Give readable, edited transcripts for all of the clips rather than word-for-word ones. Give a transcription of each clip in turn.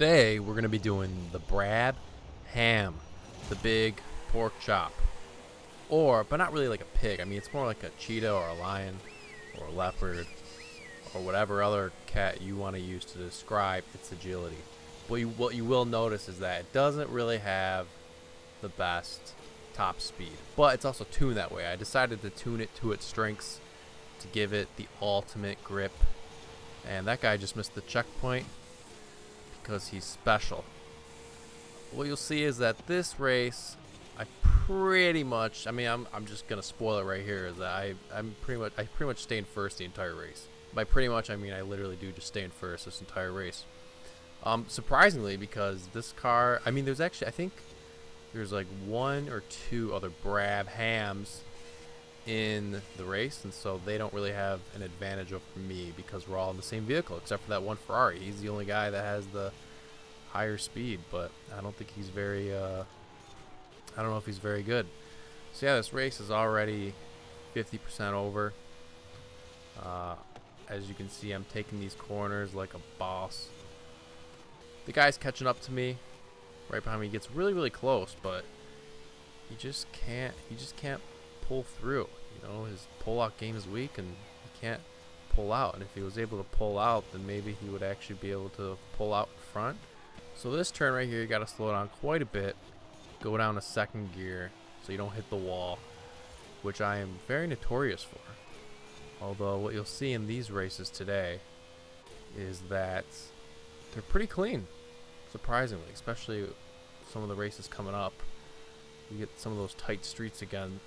Today we're going to be doing the Brab ham, the big pork chop. But not really like a pig. I mean, it's more like a cheetah or a lion or a leopard or whatever other cat you want to use to describe its agility. What you will notice is that it doesn't really have the best top speed, but it's also tuned that way. I decided to tune it to its strengths to give it the ultimate grip. And that guy just missed the checkpoint because he's special. What you'll see is that this race, I pretty much I'm just gonna spoil it right here, is that I pretty much stay in first the entire race. By pretty much I mean I literally do just stay in first this entire race. Surprisingly, because this car, I mean, there's actually, I think there's like one or two other Brab hams in the race, and so they don't really have an advantage over me because we're all in the same vehicle except for that one Ferrari. He's the only guy that has the higher speed, but I don't think he's very I don't know if he's very good. So yeah, this race is already 50% over. As you can see, I'm taking these corners like a boss. The guy's catching up to me right behind me. He gets really close, but he just can't pull through. You know, his pull-out game is weak and he can't pull out. And if he was able to pull out, then maybe he would actually be able to pull out in front. So this turn right here, you got to slow down quite a bit. Go down to second gear so you don't hit the wall, which I am very notorious for. Although what you'll see in these races today is that they're pretty clean, surprisingly, especially some of the races coming up. You get some of those tight streets again,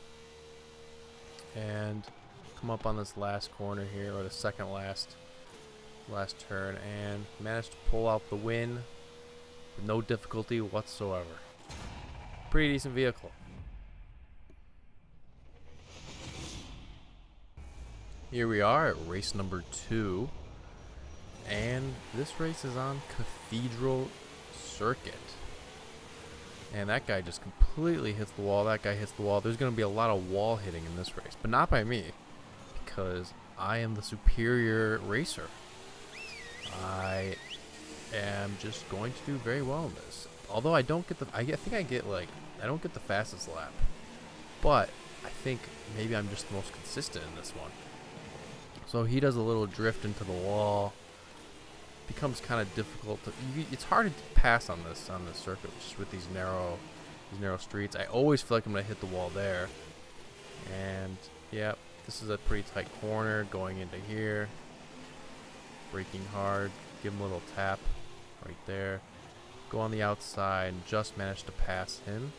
and come up on this last corner here, or the second last turn, and manage to pull out the win with no difficulty whatsoever. Pretty decent vehicle. Here we are at race number 2, and this race is on Cathedral Circuit. And that guy just completely hits the wall. That guy hits the wall. There's going to be a lot of wall hitting in this race, but not by me, because I am the superior racer. I am just going to do very well in this. Although I don't get the, I don't get the fastest lap, but I think maybe I'm just the most consistent in this one. So he does a little drift into the wall. Becomes kind of difficult to, it's hard to pass on this circuit just with these narrow streets. I always feel like I'm gonna hit the wall there. And yeah, this is a pretty tight corner going into here. Braking hard, give him a little tap right there. Go on the outside and just manage to pass him.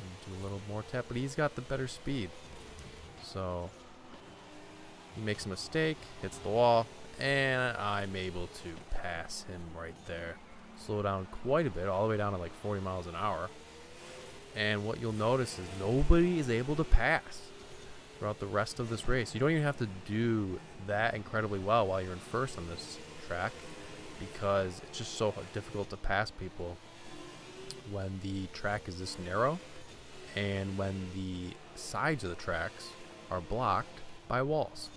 And do a little more tap, but he's got the better speed. So he makes a mistake, hits the wall, and I'm able to pass him right there. Slow down quite a bit, all the way down to like 40 miles an hour. And what you'll notice is nobody is able to pass throughout the rest of this race. You don't even have to do that incredibly well while you're in first on this track, because it's just so difficult to pass people when the track is this narrow and when the sides of the tracks are blocked by walls.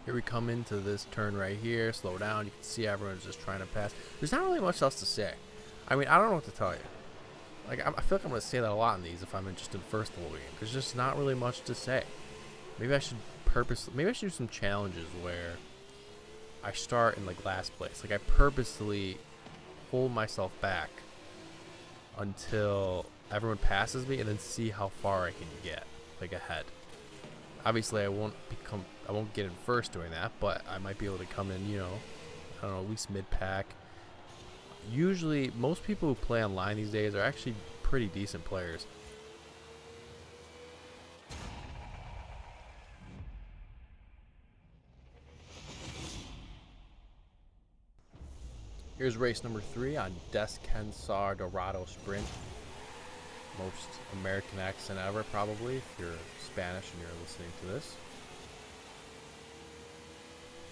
Here we come into this turn right here. Slow down. You can see everyone's just trying to pass. There's not really much else to say. I mean, I don't know what to tell you. Like, I feel like I'm going to say that a lot in these if I'm just in first the whole game. There's just not really much to say. Maybe I should do some challenges where I start in like last place. Like, I purposely hold myself back until everyone passes me and then see how far I can get, like, ahead. Obviously, I won't get in first doing that, but I might be able to come in, you know, I don't know, at least mid-pack. Usually, most people who play online these days are actually pretty decent players. Here's race number 3 on Descansar Dorado Sprint. Most American accent ever, probably, if you're Spanish and you're listening to this.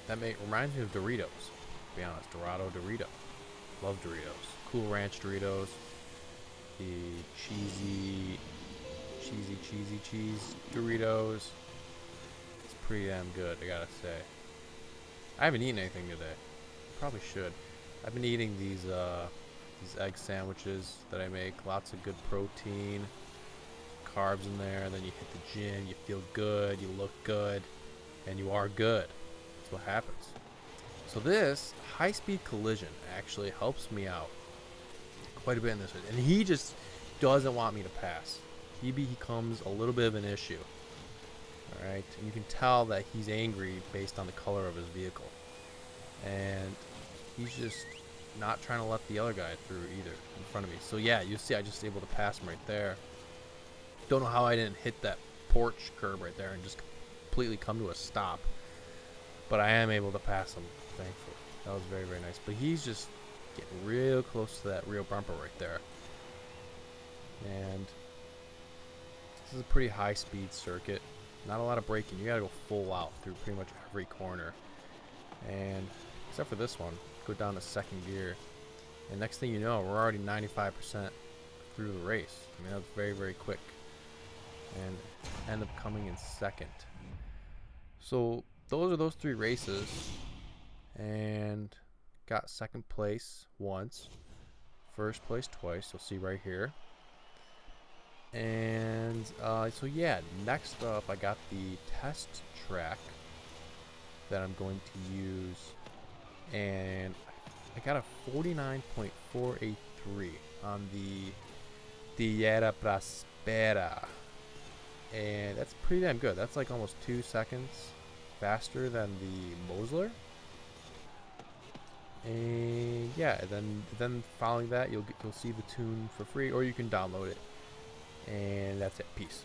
That reminds me of Doritos, to be honest. Dorado Dorito. Love Doritos. Cool Ranch Doritos. The cheesy cheese Doritos. It's pretty damn good, I gotta say. I haven't eaten anything today. Probably should. I've been eating these egg sandwiches that I make. Lots of good protein, carbs in there. Then you hit the gym, you feel good, you look good, and you are good. That's what happens. So this high-speed collision actually helps me out quite a bit in this one. And he just doesn't want me to pass. He becomes a little bit of an issue. Alright, and you can tell that he's angry based on the color of his vehicle. And he's just not trying to let the other guy through either in front of me. So yeah, you see I just able to pass him right there. Don't know how I didn't hit that porch curb right there and just completely come to a stop. But I am able to pass him, thankfully. That was very, very nice. But he's just getting real close to that rear bumper right there. And this is a pretty high speed circuit. Not a lot of braking. You gotta go full out through pretty much every corner. And except for this one, go down to second gear. And next thing you know, we're already 95% through the race. I mean, that's very, very quick. And end up coming in second. So those are those 3 races. And got second place once. First place twice. You'll see right here. And so yeah, next up I got the test track that I'm going to use, and I got a 49.483 on the Dieta Prospera, and that's pretty damn good. That's like almost 2 seconds faster than the Mosler. And yeah, then following that, you'll see the tune for free, or you can download it. And that's it. Peace.